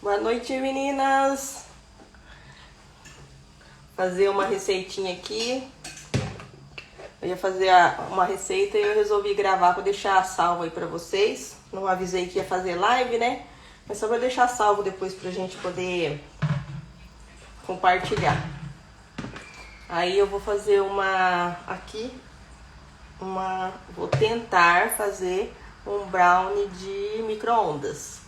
Boa noite, meninas! Fazer uma receitinha aqui. Eu ia fazer uma receita e eu resolvi gravar para deixar salvo aí pra vocês. Não avisei que ia fazer live, né? Mas só pra deixar salvo depois pra gente poder compartilhar. Aí eu vou fazer vou tentar fazer um brownie de micro-ondas.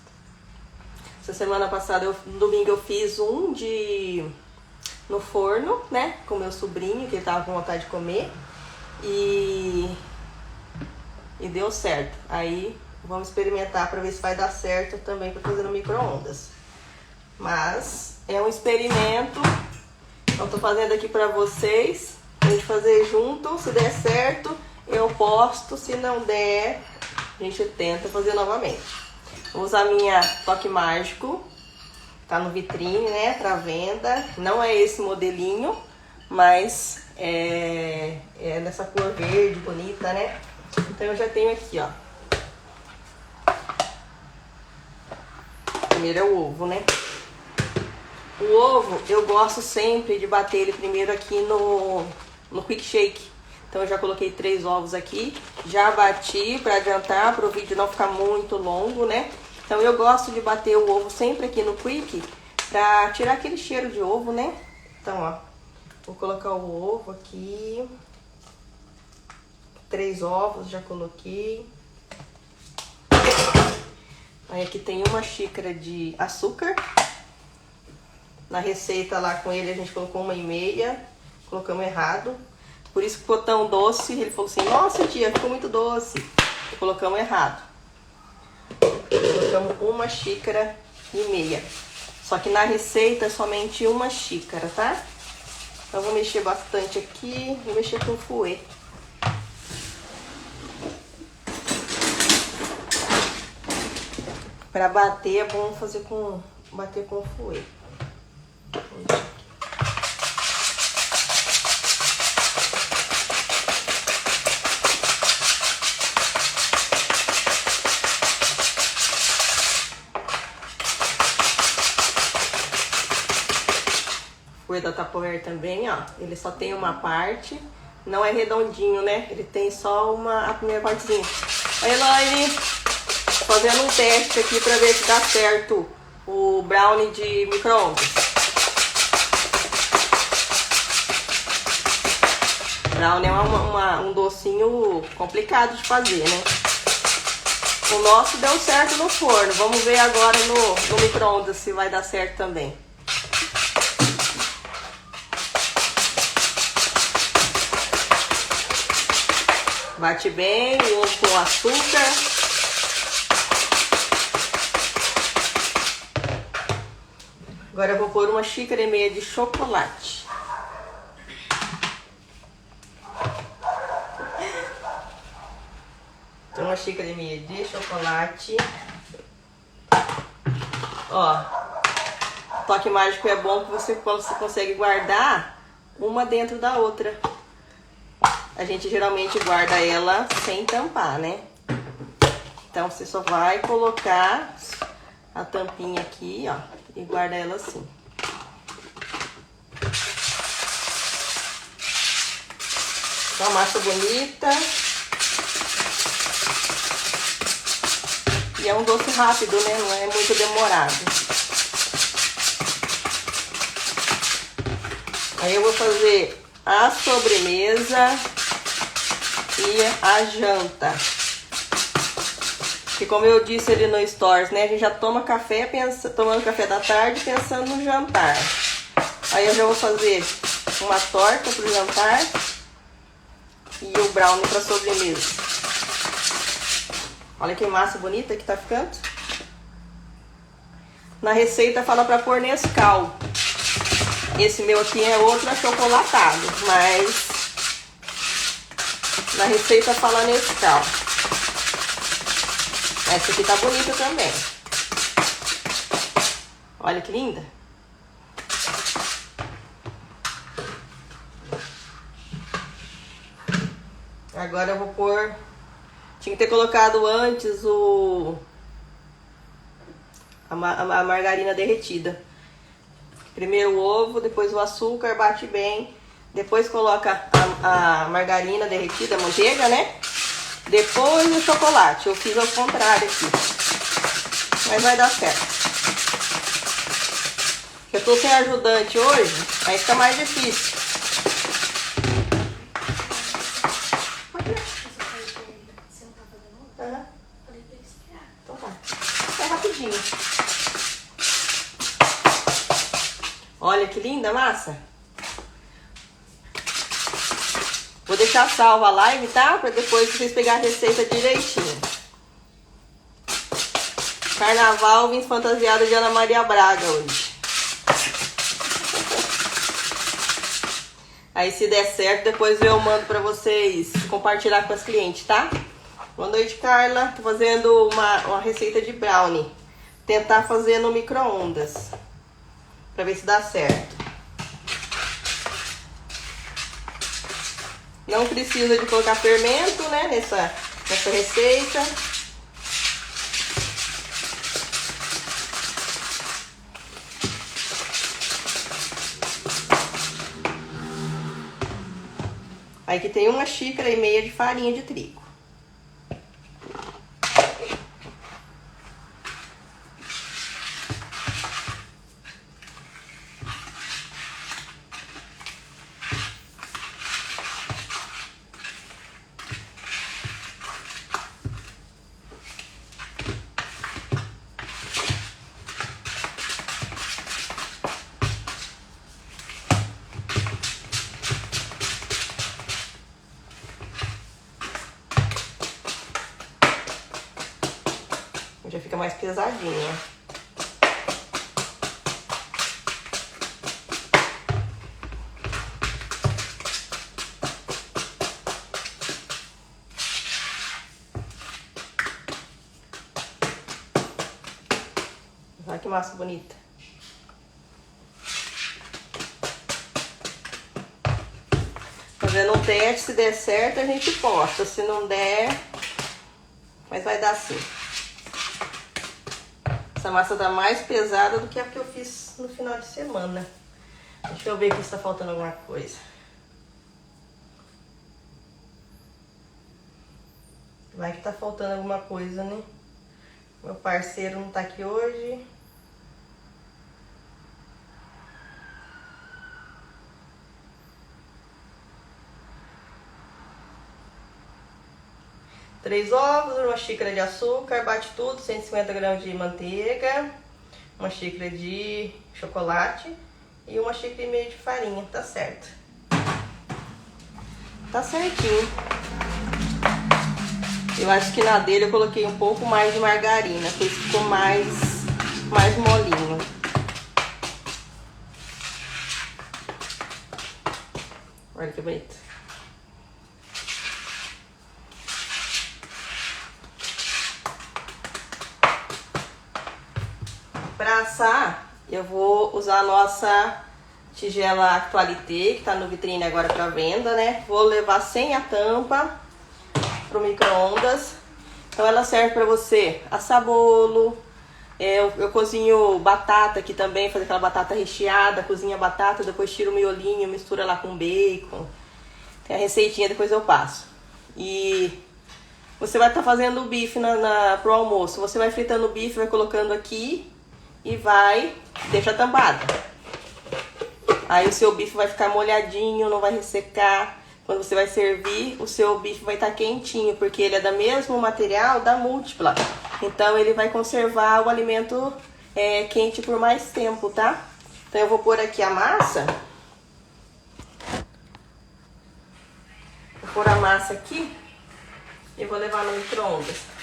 Essa semana passada, no domingo, eu fiz no forno, né? Com meu sobrinho, que ele tava com vontade de comer. E deu certo. Aí vamos experimentar para ver se vai dar certo também para fazer no micro-ondas. Mas é um experimento. Eu tô fazendo aqui para vocês. A gente fazer junto. Se der certo, eu posto. Se não der, a gente tenta fazer novamente. Vou usar minha Toque Mágico. Tá no vitrine, né? Pra venda. Não é esse modelinho, mas é nessa cor verde bonita, né? Então eu já tenho aqui, ó. Primeiro é o ovo, né? O ovo eu gosto sempre de bater ele primeiro aqui no Quick Shake. Então eu já coloquei 3 ovos aqui, já bati para adiantar, para o vídeo não ficar muito longo, né? Então eu gosto de bater o ovo sempre aqui no Quick para tirar aquele cheiro de ovo, né? Então, ó, vou colocar o ovo aqui. 3 ovos já coloquei. Aí aqui tem 1 xícara de açúcar. Na receita lá com ele a gente colocou 1,5. Colocamos errado. Por isso ficou tão doce. Ele falou assim, nossa tia, ficou muito doce. E colocamos errado. Colocamos 1,5 xícara. Só que na receita é somente 1 xícara, tá? Então vou mexer bastante aqui. Vou mexer com o fouet. Para bater é bom bater com o fouet. O fouet da Tupperware também, ó. Ele só tem uma parte. Não é redondinho, né? Ele tem só a primeira partezinha. Oi, Elaine! Fazendo um teste aqui pra ver se dá certo o brownie de micro-ondas. Brownie é um docinho complicado de fazer, né? O nosso deu certo no forno. Vamos ver agora no micro-ondas se vai dar certo também. Bate bem o ovo com açúcar. Agora eu vou pôr 1,5 xícara de chocolate. Então, 1,5 xícara de chocolate. Ó, Toque Mágico é bom que você consegue guardar uma dentro da outra. A gente geralmente guarda ela sem tampar, né? Então você só vai colocar a tampinha aqui, ó, e guarda ela assim. Uma massa bonita. E é um doce rápido, né? Não é muito demorado. Aí eu vou fazer a sobremesa e a janta. Que como eu disse ali no Stories, né? A gente já toma café, tomando café da tarde, pensando no jantar. Aí eu já vou fazer uma torta pro jantar e o brownie pra sobremesa. Olha que massa bonita que tá ficando. Na receita fala pra pôr Nescau. Esse meu aqui é outro achocolatado, mas na receita fala Nescau. Essa aqui tá bonita também. Olha que linda. Agora eu vou pôr... Tinha que ter colocado antes a margarina derretida. Primeiro o ovo, depois o açúcar, bate bem. Depois coloca a margarina derretida, a manteiga, né? Depois o chocolate. Eu fiz ao contrário aqui. Mas vai dar certo. Eu tô sem ajudante hoje, aí fica mais difícil. Uhum. Então tá. É rapidinho. Olha que linda a massa. Vou deixar salva a live, tá? Pra depois vocês pegarem a receita direitinho. Carnaval, vim fantasiada de Ana Maria Braga hoje. Aí se der certo, depois eu mando pra vocês compartilhar com as clientes, tá? Boa noite, Carla. Tô fazendo uma receita de brownie. Tentar fazer no micro-ondas. Pra ver se dá certo. Não precisa de colocar fermento, né? Nessa receita. Aí que tem 1,5 xícaras de farinha de trigo. Já fica mais pesadinha. Olha que massa bonita. Fazendo um teste, se der certo a gente posta. Se não der, mas vai dar sim. Essa massa tá mais pesada do que a que eu fiz no final de semana. Deixa eu ver aqui se tá faltando alguma coisa. Vai que tá faltando alguma coisa, né? Meu parceiro não tá aqui hoje. Três ovos, 1 xícara de açúcar, bate tudo, 150 gramas de manteiga, 1 xícara de chocolate e 1,5 xícara de farinha, tá certo. Tá certinho. Eu acho que na dele eu coloquei um pouco mais de margarina, porque ficou mais molinho. Olha que bonito. Para assar, eu vou usar a nossa tigela Actualité, que tá no vitrine agora para venda, né? Vou levar sem a tampa pro micro-ondas. Então ela serve para você assar bolo. Eu cozinho batata aqui também, fazer aquela batata recheada, cozinha a batata, depois tiro o miolinho, mistura lá com bacon. Tem a receitinha, depois eu passo. E você vai estar fazendo o bife pro almoço. Você vai fritando o bife, vai colocando aqui e deixa tampado. Aí o seu bife vai ficar molhadinho, não vai ressecar. Quando você vai servir, o seu bife vai estar quentinho, porque ele é do mesmo material da Múltipla. Então ele vai conservar o alimento quente por mais tempo, tá? Então eu vou pôr aqui a massa. Vou pôr a massa aqui e vou levar no micro-ondas.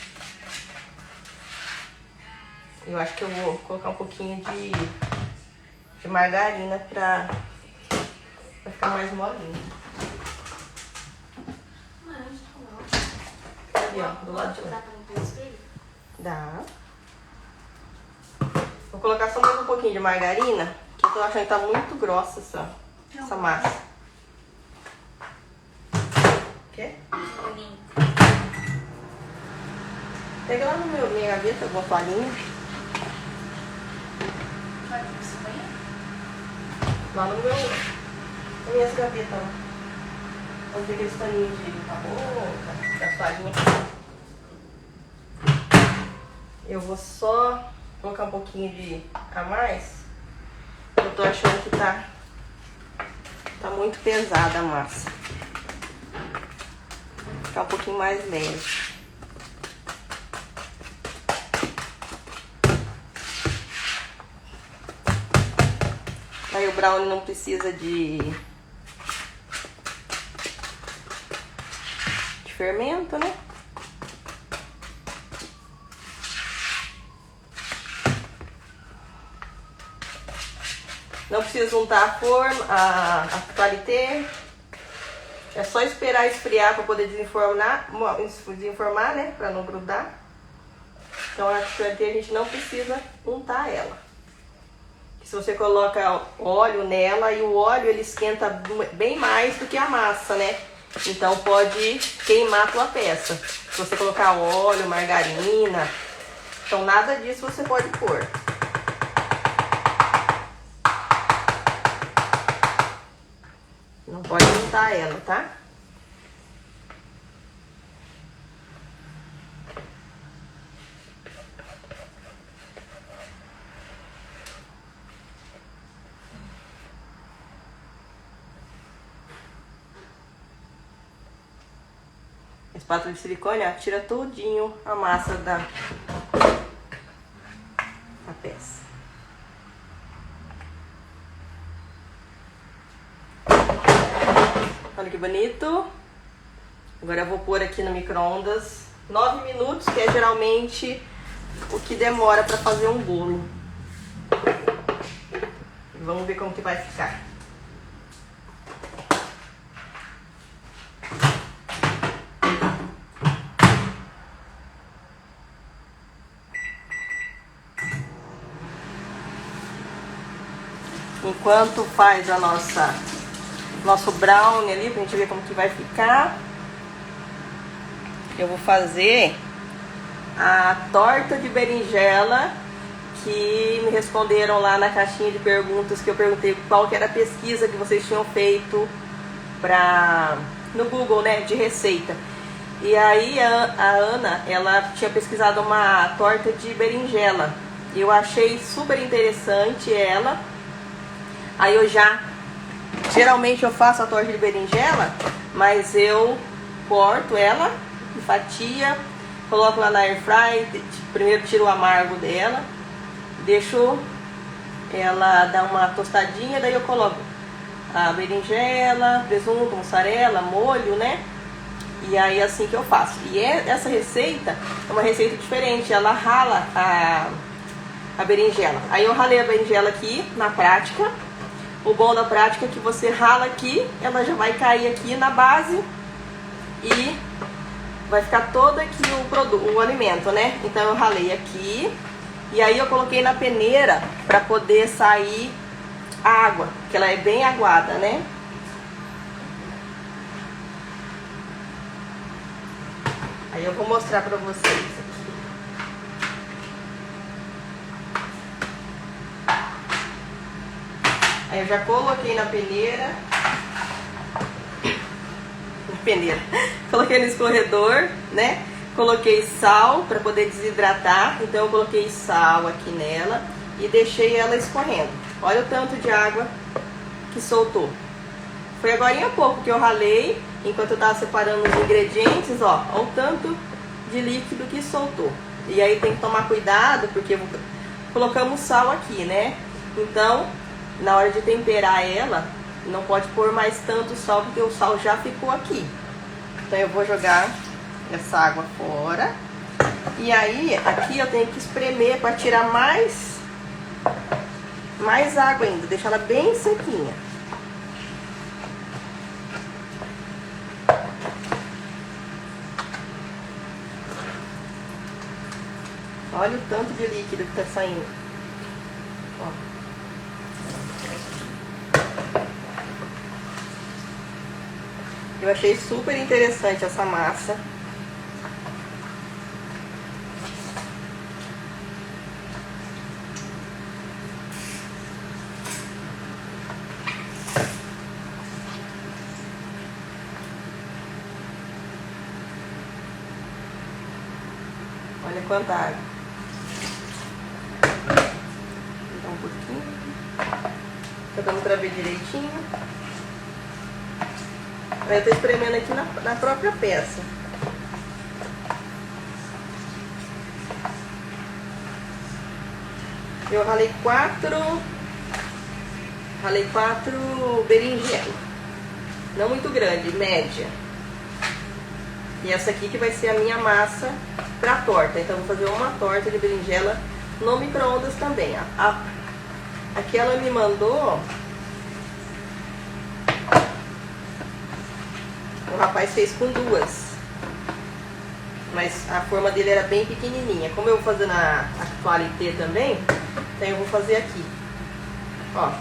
Eu acho que eu vou colocar um pouquinho de margarina pra ficar mais molinho. Ali, ó, do lado de lá. Dá. Vou colocar só mais um pouquinho de margarina, que eu tô achando que tá muito grossa essa massa. Quer? Pega lá minha gaveta, alguma toalhinha. Lá no meu... na minha gaveta, lá. Onde tem aqueles paninhos de limpar a boca, da farinha. Eu vou só colocar um pouquinho de a mais. Eu tô achando que tá muito pesada a massa. Vou ficar um pouquinho mais leve. Aí o brownie não precisa de fermento, né? Não precisa untar a forma, a qualité. É só esperar esfriar para poder desenformar, né? Para não grudar. Então a qualité a gente não precisa untar ela. Se você coloca óleo nela, e o óleo ele esquenta bem mais do que a massa, né? Então pode queimar a tua peça. Se você colocar óleo, margarina, então nada disso você pode pôr. Não pode untar ela, tá? A espátula de silicone, ó, tira todinho a massa da peça. Olha que bonito. Agora eu vou pôr aqui no micro-ondas 9 minutos, que é geralmente o que demora para fazer um bolo. Vamos ver como que vai ficar. Enquanto faz a nosso brownie ali, pra gente ver como que vai ficar, eu vou fazer a torta de berinjela, que me responderam lá na caixinha de perguntas, que eu perguntei qual que era a pesquisa que vocês tinham feito no Google, né, de receita. E aí a Ana, ela tinha pesquisado uma torta de berinjela. Eu achei super interessante ela. Aí geralmente eu faço a torta de berinjela, mas eu corto ela em fatia, coloco lá na air fry, primeiro tiro o amargo dela, deixo ela dar uma tostadinha, daí eu coloco a berinjela, presunto, mussarela, molho, né? E aí é assim que eu faço. E essa receita é uma receita diferente, ela rala a berinjela. Aí eu ralei a berinjela aqui na prática. O bom da prática é que você rala aqui, ela já vai cair aqui na base e vai ficar todo aqui o alimento, né? Então eu ralei aqui e aí eu coloquei na peneira para poder sair a água, que ela é bem aguada, né? Aí eu vou mostrar para vocês. Aí eu já coloquei na peneira. Coloquei no escorredor, né? Coloquei sal para poder desidratar. Então eu coloquei sal aqui nela e deixei ela escorrendo. Olha o tanto de água que soltou. Foi agora há pouco que eu ralei, enquanto eu tava separando os ingredientes, ó. Olha o tanto de líquido que soltou. E aí tem que tomar cuidado, porque colocamos sal aqui, né? Então, na hora de temperar ela, não pode pôr mais tanto sal, porque o sal já ficou aqui. Então eu vou jogar essa água fora. E aí, aqui eu tenho que espremer para tirar mais água ainda, deixar ela bem sequinha. Olha o tanto de líquido que tá saindo. Ó. Eu achei super interessante essa massa. quanta água. Dá um pouquinho. Tá dando pra ver direitinho. Aí eu tô espremendo aqui na própria peça. Eu ralei quatro berinjelas. Não muito grande, média. E essa aqui que vai ser a minha massa pra torta. Então eu vou fazer uma torta de berinjela no micro-ondas também. Aqui ela me mandou. O rapaz fez com duas. Mas a forma dele era bem pequenininha. Como eu vou fazer na Actualité também, então eu vou fazer aqui. Ó.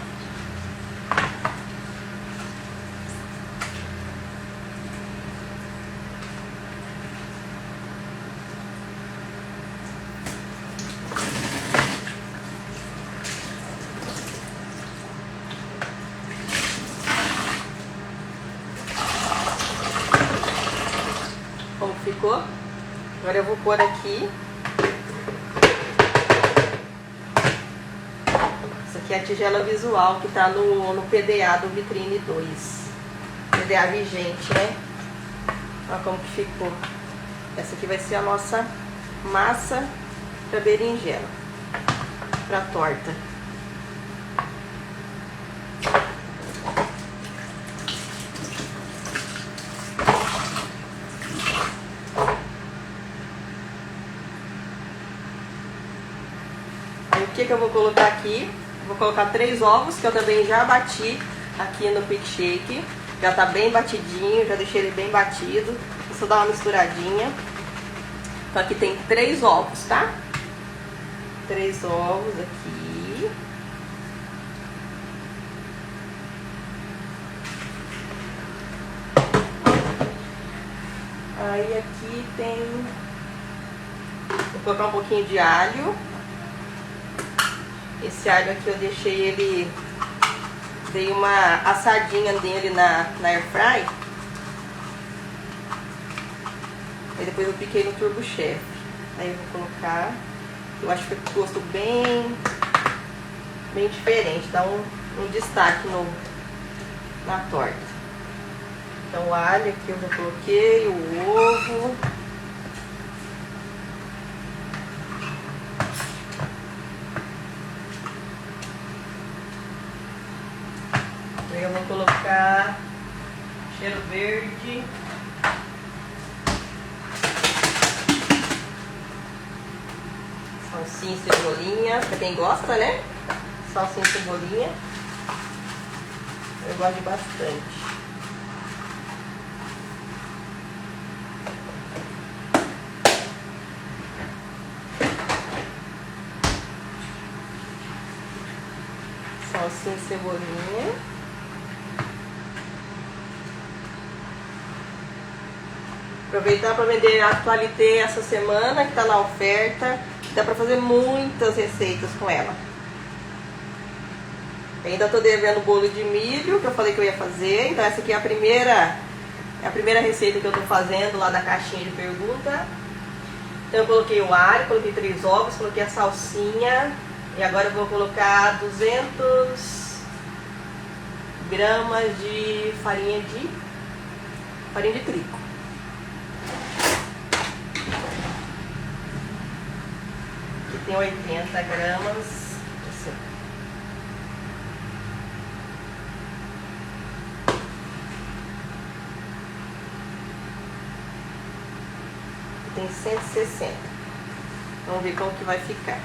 Como ficou? Agora eu vou pôr aqui. Essa aqui é a tigela visual que tá no PDA do Vitrine 2. PDA vigente, né? Olha como que ficou. Essa aqui vai ser a nossa massa para berinjela, para torta. O que eu vou colocar aqui? Vou colocar 3 ovos, que eu também já bati aqui no Quick Shake. Já tá bem batidinho, já deixei ele bem batido. Vou só dar uma misturadinha. Então aqui tem 3 ovos, tá? 3 ovos aqui. Aí aqui tem... Vou colocar um pouquinho de alho. Esse alho aqui eu deixei ele, dei uma assadinha nele na airfry. Aí depois eu piquei no Turbo Chef. Aí eu vou colocar, eu acho que fica com gosto bem diferente, dá um destaque na torta. Então o alho aqui eu já coloquei, o ovo. Eu vou colocar cheiro verde, salsinha e cebolinha, pra quem gosta, né? Salsinha e cebolinha, eu gosto de bastante. Salsinha e cebolinha. Aproveitar para vender a Actualité essa semana, que tá na oferta. Dá para fazer muitas receitas com ela. Ainda tô devendo bolo de milho, que eu falei que eu ia fazer. Então essa aqui é a primeira receita que eu tô fazendo lá da caixinha de pergunta. Então eu coloquei o alho, coloquei 3 ovos, coloquei a salsinha. E agora eu vou colocar 200 gramas de farinha de trigo. Tem 80 gramas, assim. Tem 160. Vamos ver como que vai ficar.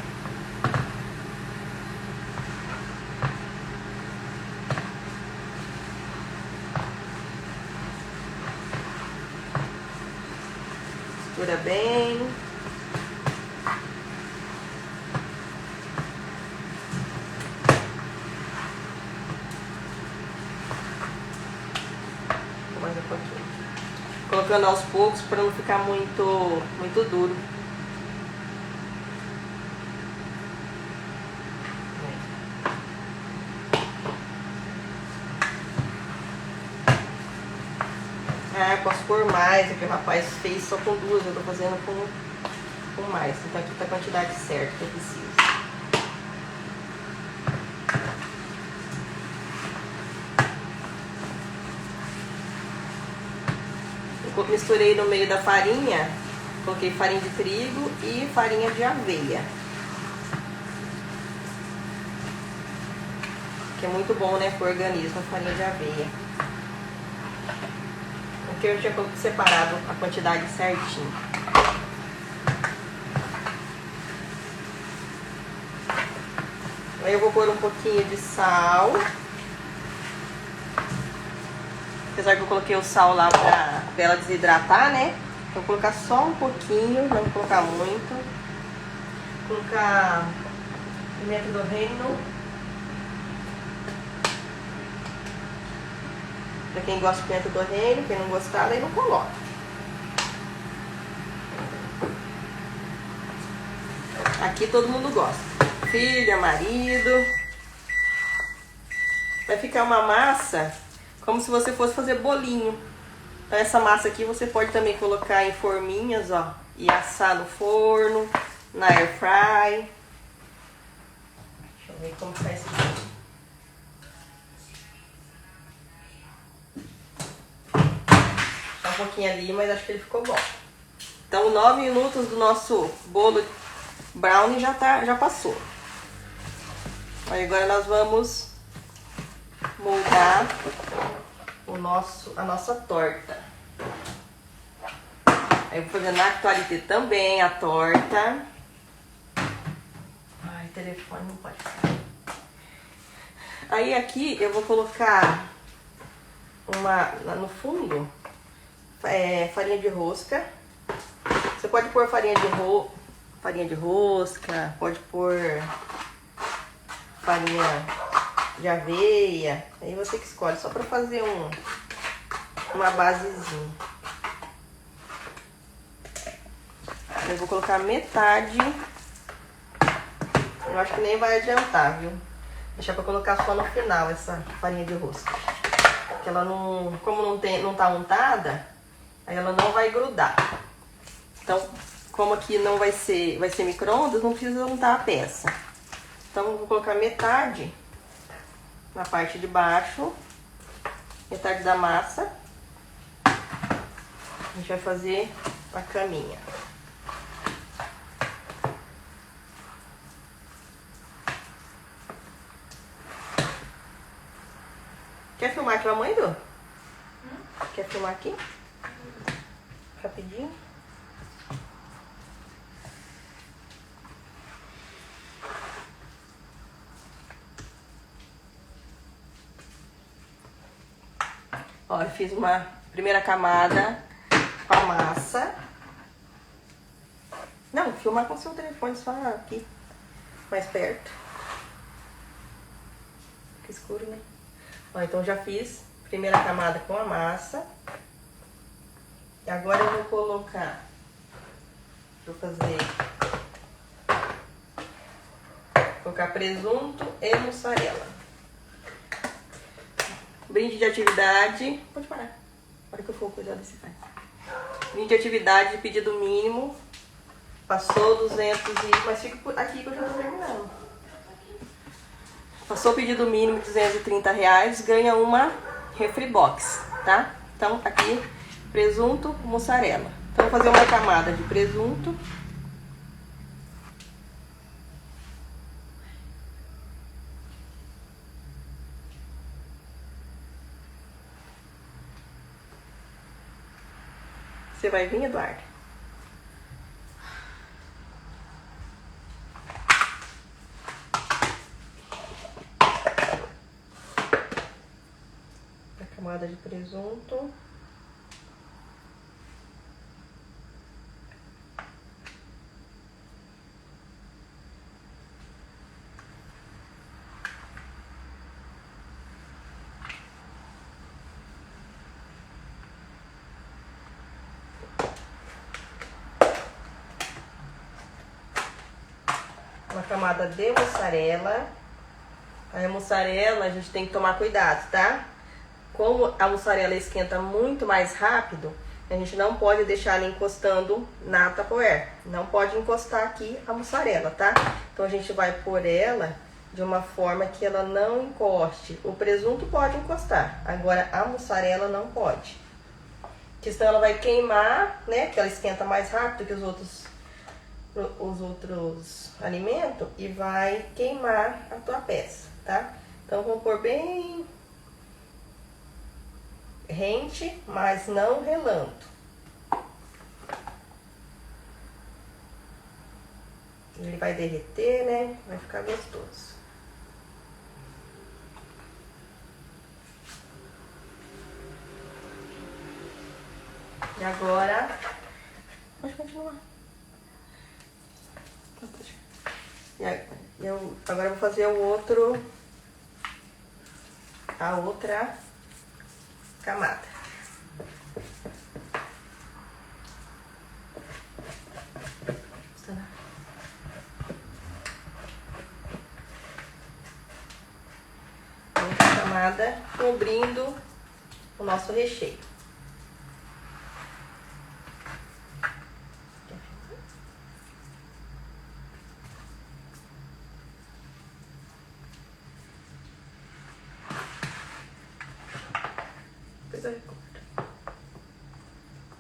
Mistura bem. Colocando aos poucos para não ficar muito duro. Ah, eu posso pôr mais, é que o rapaz fez só com 2, eu tô fazendo com com mais. Então aqui tá a quantidade certa que eu preciso. Eu misturei no meio da farinha, coloquei farinha de trigo e farinha de aveia. Que é muito bom, né, pro organismo, a farinha de aveia. Aqui eu tinha separado a quantidade certinho. Aí eu vou pôr um pouquinho de sal. Apesar que eu coloquei o sal lá pra ela desidratar, né? Então vou colocar só um pouquinho, não vou colocar muito. Vou colocar pimenta do reino. Pra quem gosta de pimenta do reino, quem não gostar, daí não coloca. Aqui todo mundo gosta. Filha, marido. Vai ficar uma massa como se você fosse fazer bolinho. Então essa massa aqui você pode também colocar em forminhas, ó, e assar no forno, na air fry. Deixa eu ver como faz isso aqui. Tá um pouquinho ali, mas acho que ele ficou bom. Então 9 minutos do nosso bolo brownie já passou. Aí agora nós vamos moldar a nossa torta. Aí eu vou fazer na toalete também a torta. Ai, telefone não pode ficar. Aí aqui eu vou colocar no fundo farinha de rosca. Você pode pôr farinha de rosca, pode pôr farinha de aveia, aí você que escolhe, só pra fazer uma basezinha. Eu vou colocar metade, eu acho que nem vai adiantar, viu? Deixar pra colocar só no final essa farinha de rosca. Porque ela não, como não tá untada, aí ela não vai grudar. Então, como aqui não vai ser micro-ondas, não precisa untar a peça. Então eu vou colocar metade na parte de baixo, metade da massa. A gente vai fazer a caminha. Quer filmar aqui, mamãe, Du? Quer filmar aqui? Rapidinho. Ó, eu fiz uma primeira camada com a massa. Não, filmar com o seu telefone só aqui, mais perto. Fica escuro, né? Ó, então já fiz a primeira camada com a massa. E agora eu vou colocar, colocar presunto e mussarela. Brinde de atividade. Pode parar. Na hora que eu for cuidar desse faz. Brinde de atividade, pedido mínimo. Passou 200 mas fica aqui que eu já tô terminando. Passou o pedido mínimo de R$230, ganha uma refri box, tá? Então aqui, presunto, mussarela. Então vou fazer uma camada de presunto. Você vai vir, Eduardo? A camada de presunto. Uma camada de mussarela. Aí a mussarela a gente tem que tomar cuidado, tá? Como a mussarela esquenta muito mais rápido, A gente não pode deixar ela encostando na Tupperware. Não pode encostar aqui a mussarela, tá? Então a gente vai pôr ela de uma forma que ela não encoste. O presunto pode encostar, agora a mussarela não pode. Porque senão ela vai queimar, né? Porque ela esquenta mais rápido que os outros alimentos e vai queimar a tua peça, tá? Então vamos pôr bem rente, mas não relando. Ele vai derreter, né? Vai ficar gostoso. E agora, pode continuar. Agora eu vou fazer a outra camada. Outra camada cobrindo o nosso recheio.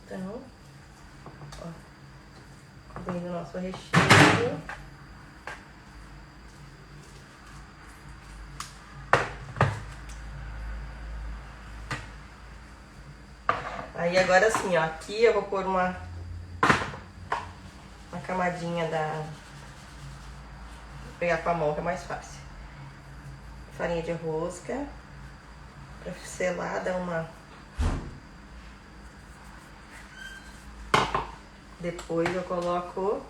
Então, ó, cobrindo o nosso recheio. Aí agora sim, ó, aqui eu vou pôr uma camadinha vou pegar com a mão que é mais fácil. Farinha de rosca, pra selar, dar uma... Depois eu coloco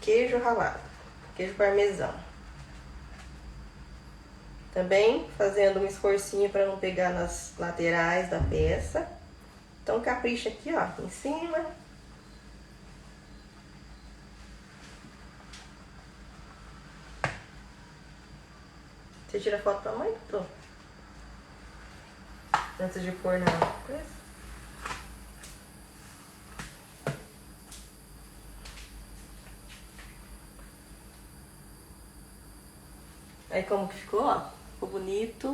queijo ralado, queijo parmesão. Também fazendo um esforcinho para não pegar nas laterais da peça. Então capricha aqui, ó, em cima. Você tira foto pra mãe, doutor? Antes de pôr na coisa. Aí como que ficou, ó? Ficou bonito.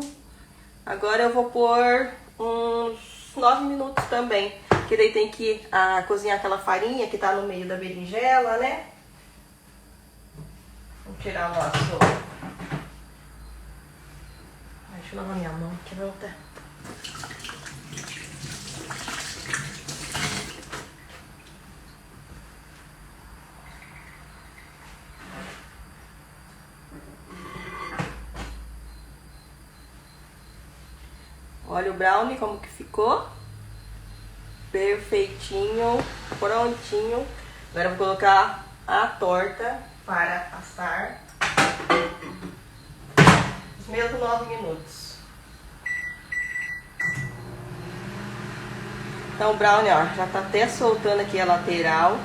Agora eu vou pôr uns 9 minutos também. Que daí tem que cozinhar aquela farinha que tá no meio da berinjela, né? Vamos tirar o nosso... Deixa eu lavar minha mão, que não tá... Olha o brownie como que ficou. Perfeitinho, prontinho. Agora eu vou colocar a torta para assar. Os mesmos 9 minutos. Então o brownie, ó, já tá até soltando aqui a lateral.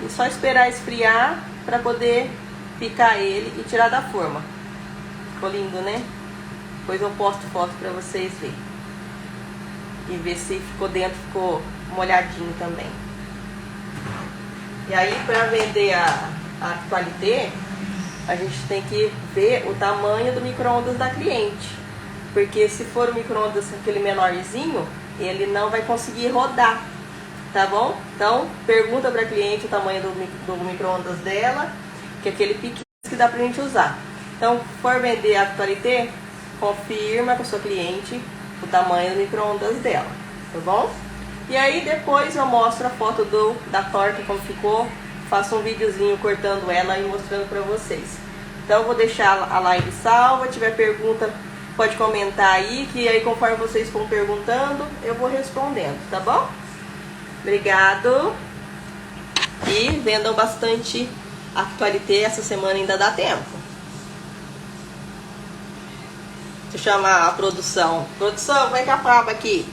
E só esperar esfriar para poder picar ele e tirar da forma. Ficou lindo, né? Depois eu posto foto para vocês verem. E ver se ficou dentro, ficou molhadinho também. E aí, para vender a qualité, a gente tem que ver o tamanho do micro-ondas da cliente. Porque se for o micro-ondas aquele menorzinho, ele não vai conseguir rodar, tá bom? Então, pergunta para a cliente o tamanho do micro-ondas dela, que é aquele pequeno que dá pra gente usar. Então, for vender a qualité, confirma com a sua cliente o tamanho do micro-ondas dela, tá bom? E aí depois eu mostro a foto da torta como ficou, faço um videozinho cortando ela e mostrando pra vocês. Então eu vou deixar a live salva, tiver pergunta pode comentar aí, que aí conforme vocês vão perguntando, eu vou respondendo, tá bom? Obrigado! E vendam bastante a qualité, essa semana ainda dá tempo. Deixa eu chamar a produção. Produção, vem cá pra aqui.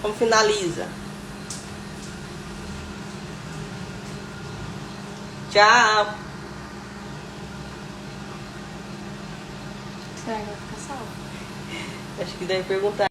Como finaliza? Tchau. Será que vai ficar salvo? Acho que deve perguntar.